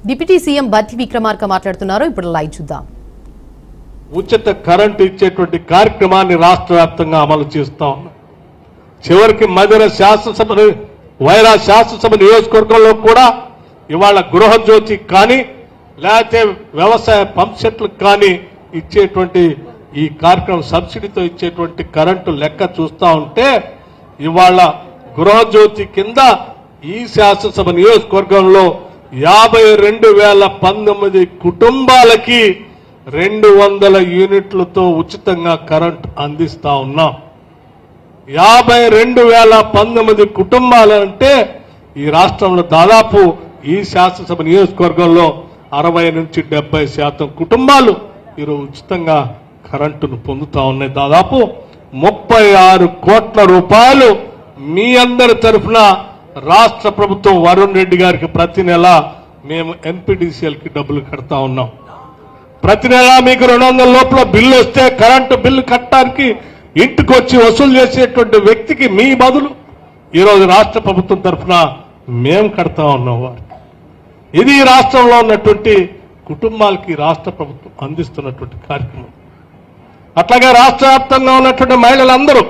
Deputy CM బట్టి విక్రమార్క మాట్లాడుతున్నారు. ఇప్పుడు లైవ్ చూద్దాం. ఉచిత కరెంటు ఇచ్చేటువంటి కార్యక్రమాన్ని రాష్ట్ర వ్యాప్తంగా అమలు చేస్తా ఉన్నాం. చివరికి మధుర శాసనసభ వైరా శాసనసభ నియోజకవర్గంలో కూడా ఇవాళ గృహజ్యోతి కానీ లేకపోతే వ్యవసాయ పంప్ సెట్లకు కానీ ఇచ్చేటువంటి ఈ కార్యక్రమం సబ్సిడీతో ఇచ్చేటువంటి కరెంటు లెక్క చూస్తా ఉంటే ఇవాళ గృహజ్యోతి కింద ఈ శాసనసభ నియోజకవర్గంలో 52,019 కుటుంబాలకి 200 యూనిట్లతో ఉచితంగా కరెంట్ అందిస్తా ఉన్నాం. 52,019 కుటుంబాలంటే ఈ రాష్ట్రంలో దాదాపు ఈ శాసనసభ నియోజకవర్గంలో 60 నుంచి 70% కుటుంబాలు ఈరోజు ఉచితంగా కరెంటును పొందుతా ఉన్నాయి. దాదాపు 36 కోట్ల రూపాయలు మీ అందరి తరఫున రాష్ట్ర ప్రభుత్వం వరుణ్ రెడ్డి గారికి ప్రతి నెల మేము ఎన్పీడీసీఎల్కి డబ్బులు కడతా ఉన్నాం. ప్రతి నెల మీకు 200 లోపల బిల్లు వస్తే కరెంటు బిల్లు కట్టడానికి ఇంటికి వచ్చి వసూలు చేసేటువంటి వ్యక్తికి మీ బదులు ఈరోజు రాష్ట్ర ప్రభుత్వం తరఫున మేము కడతా ఉన్నాం వారికి. ఇది రాష్ట్రంలో ఉన్నటువంటి కుటుంబాలకి రాష్ట్ర ప్రభుత్వం అందిస్తున్నటువంటి కార్యక్రమం. అట్లాగే రాష్ట్ర వ్యాప్తంగా ఉన్నటువంటి మహిళలందరూ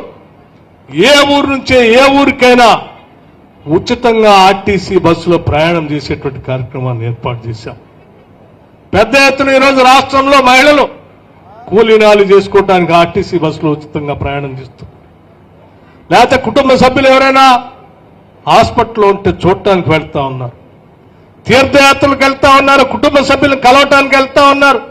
ఏ ఊరు నుంచే ఏ ఊరికైనా ఉచితంగా ఆర్టీసీ బస్సులో ప్రయాణం చేసేటువంటి కార్యక్రమాన్ని ఏర్పాటు చేశాం. పెద్ద ఎత్తున ఈరోజు రాష్ట్రంలో మహిళలు కూలీనాలు చేసుకోవడానికి ఆర్టీసీ బస్సులో ఉచితంగా ప్రయాణం చేస్తారు. లేకపోతే కుటుంబ సభ్యులు ఎవరైనా హాస్పిటల్లో ఉంటే చూడటానికి వెళ్తా ఉన్నారు, తీర్థయాత్రలకు వెళ్తా ఉన్నారు, కుటుంబ సభ్యులను కలవటానికి వెళ్తా ఉన్నారు,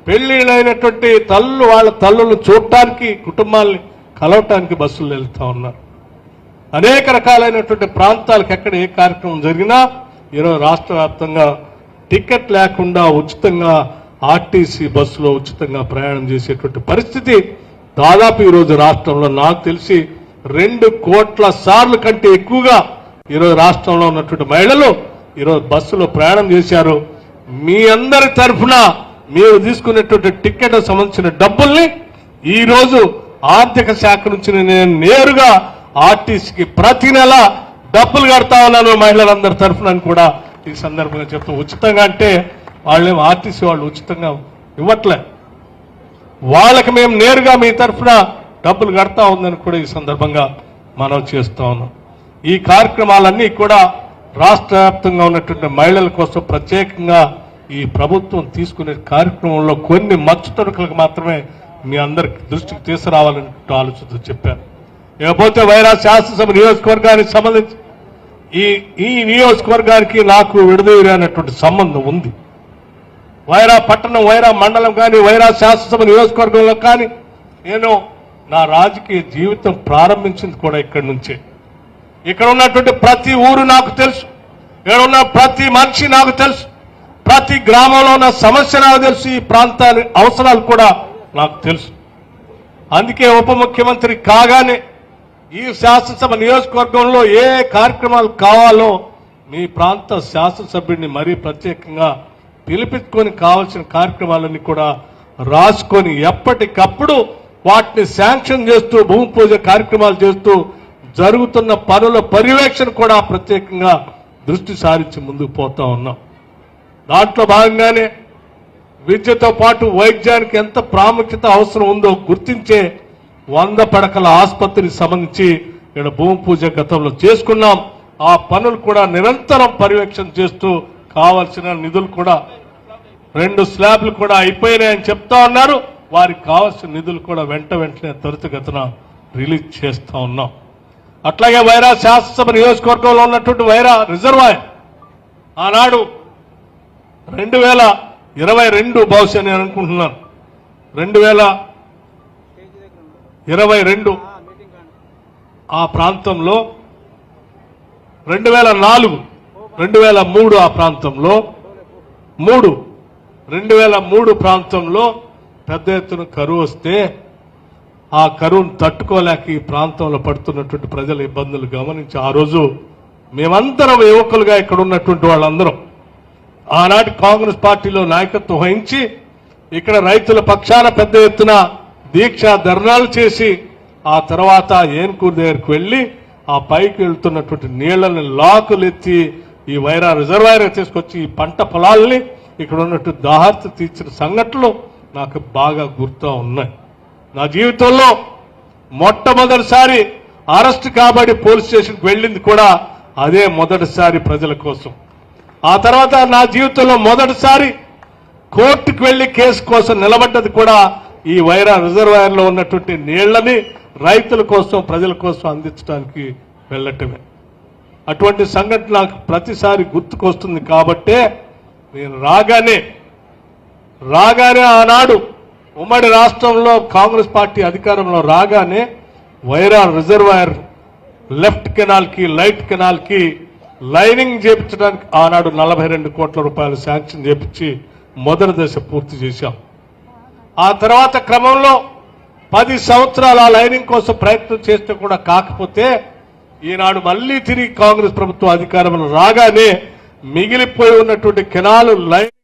పెళ్లిళ్ళైనటువంటి తల్లు వాళ్ళ తల్లులను చూడటానికి కుటుంబాలని కలవటానికి బస్సులు వెళ్తా ఉన్నారు. అనేక రకాలైనటువంటి ప్రాంతాలకు ఎక్కడ ఏ కార్యక్రమం జరిగినా ఈరోజు రాష్ట్ర వ్యాప్తంగా టికెట్ లేకుండా ఉచితంగా ఆర్టీసీ బస్సులో ఉచితంగా ప్రయాణం చేసేటువంటి పరిస్థితి దాదాపు ఈరోజు రాష్ట్రంలో నాకు తెలిసి 2 కోట్ల సార్లు కంటే ఎక్కువగా ఈరోజు రాష్ట్రంలో ఉన్నటువంటి మహిళలు ఈరోజు బస్సులో ప్రయాణం చేశారు. మీ అందరి తరఫున మీరు తీసుకునేటువంటి టికెట్ సంబంధించిన డబ్బుల్ని ఈరోజు ఆర్థిక శాఖ నుంచి నేను నేరుగా ఆర్టీసీకి ప్రతి నెల డబ్బులు కడతా ఉన్నాను మహిళలందరి తరఫున కూడా ఈ సందర్భంగా చెప్తాం. ఉచితంగా అంటే వాళ్ళేం ఆర్టీసీ వాళ్ళు ఉచితంగా ఇవ్వట్లే, వాళ్ళకి మేము నేరుగా మీ తరఫున డబ్బులు కడతా ఉందని కూడా ఈ సందర్భంగా మనం చేస్తా ఉన్నాం. ఈ కార్యక్రమాలన్నీ కూడా రాష్ట్ర వ్యాప్తంగా ఉన్నటువంటి మహిళల కోసం ప్రత్యేకంగా ఈ ప్రభుత్వం తీసుకునే కార్యక్రమంలో కొన్ని మచ్చుతడుకులకు మాత్రమే మీ అందరికి దృష్టికి తీసుకురావాలని ఆలోచనతో చెప్పారు. ఇకపోతే వైరా శాసనసభ నియోజకవర్గానికి సంబంధించి ఈ నియోజకవర్గానికి నాకు విడదీయనటువంటి సంబంధం ఉంది. వైరా పట్టణం, వైరా మండలం కానీ వైరా శాసనసభ నియోజకవర్గంలో కానీ నేను నా రాజకీయ జీవితం ప్రారంభించింది కూడా ఇక్కడి నుంచే. ఇక్కడ ఉన్నటువంటి ప్రతి ఊరు నాకు తెలుసు, ఇక్కడ ఉన్న ప్రతి మనిషి నాకు తెలుసు, ప్రతి గ్రామంలో ఉన్న సమస్య నాకు తెలుసు, ఈ ప్రాంతాల అవసరాలు కూడా నాకు తెలుసు. అందుకే ఉప ముఖ్యమంత్రి కాగానే ఈ శాసనసభ నియోజకవర్గంలో ఏ కార్యక్రమాలు కావాలో మీ ప్రాంత శాసనసభ్యుడిని మరీ ప్రత్యేకంగా పిలిపించుకొని కావాల్సిన కార్యక్రమాలన్నీ కూడా రాసుకొని ఎప్పటికప్పుడు వాటిని శాంక్షన్ చేస్తూ భూమి పూజ కార్యక్రమాలు చేస్తూ జరుగుతున్న పనుల పర్యవేక్షణ కూడా ప్రత్యేకంగా దృష్టి సారించి ముందుకు పోతా ఉన్నాం. దాంట్లో భాగంగానే విద్యతో పాటు వైద్యానికి ఎంత ప్రాముఖ్యత అవసరం ఉందో గుర్తించే 100 పడకల ఆసుపత్రికి సంబంధించి ఇక్కడ భూమి పూజ గతంలో చేసుకున్నాం. ఆ పనులు కూడా నిరంతరం పర్యవేక్షణ చేస్తూ కావాల్సిన నిధులు కూడా 2 స్లాబ్లు కూడా అయిపోయినాయని చెప్తా ఉన్నారు. వారికి కావాల్సిన నిధులు కూడా వెంటనే త్వరితగతిన రిలీజ్ చేస్తా ఉన్నాం. అట్లాగే వైరా శాసనసభ నియోజకవర్గంలో ఉన్నటువంటి వైరా రిజర్వాయర్ ఆనాడు 2022 బహుశా నేను అనుకుంటున్నాను 2022 ఆ ప్రాంతంలో 2004, 2003 ఆ ప్రాంతంలో 2003 ప్రాంతంలో పెద్ద ఎత్తున కరువు వస్తే ఆ కరువును తట్టుకోలేక ఈ ప్రాంతంలో పడుతున్నటువంటి ప్రజల ఇబ్బందులు గమనించి ఆ రోజు మేమందరం యువకులుగా ఇక్కడ ఉన్నటువంటి వాళ్ళందరం ఆనాటి కాంగ్రెస్ పార్టీలో నాయకత్వం వహించి ఇక్కడ రైతుల పక్షాన పెద్ద ఎత్తున దీక్ష ధర్నాలు చేసి ఆ తర్వాత ఏన్కూరు దగ్గరికి వెళ్లి ఆ పైకి వెళ్తున్నటువంటి నీళ్లను లాకులెత్తి ఈ వైరా రిజర్వాయర్ తీసుకొచ్చి ఈ పంట పొలాల్ని ఇక్కడ ఉన్నట్టు దాహార్తి తీర్చిన సంఘటనలు నాకు బాగా గుర్తు ఉన్నాయి. నా జీవితంలో మొట్టమొదటిసారి అరెస్ట్ కాబడి పోలీస్ స్టేషన్కి వెళ్ళింది కూడా అదే మొదటిసారి ప్రజల కోసం. ఆ తర్వాత నా జీవితంలో మొదటిసారి కోర్టుకు వెళ్లి కేసు కోసం నిలబడ్డది కూడా ఈ వైరా రిజర్వాయర్ లో ఉన్నటువంటి నీళ్లని రైతుల కోసం ప్రజల కోసం అందించడానికి వెళ్ళటమే. అటువంటి సంఘటన నాకు ప్రతిసారి గుర్తుకొస్తుంది. కాబట్టే నేను రాగానే ఆనాడు ఉమ్మడి రాష్ట్రంలో కాంగ్రెస్ పార్టీ అధికారంలో రాగానే వైరా రిజర్వాయర్ లెఫ్ట్ కెనాల్ కి రైట్ కెనాల్ కి లైనింగ్ చేపించడానికి ఆనాడు 42 కోట్ల రూపాయలు శాంక్షన్ చేపించి మొదటి దశ పూర్తి చేశాం. ఆ తర్వాత క్రమంలో 10 సంవత్సరాలు ఆ లైనింగ్ కోసం ప్రయత్నం చేస్తే కూడా కాకపోతే ఈనాడు మళ్లీ తిరిగి కాంగ్రెస్ ప్రభుత్వం అధికారంలో రాగానే మిగిలిపోయి ఉన్నటువంటి కెనాల్ లైన్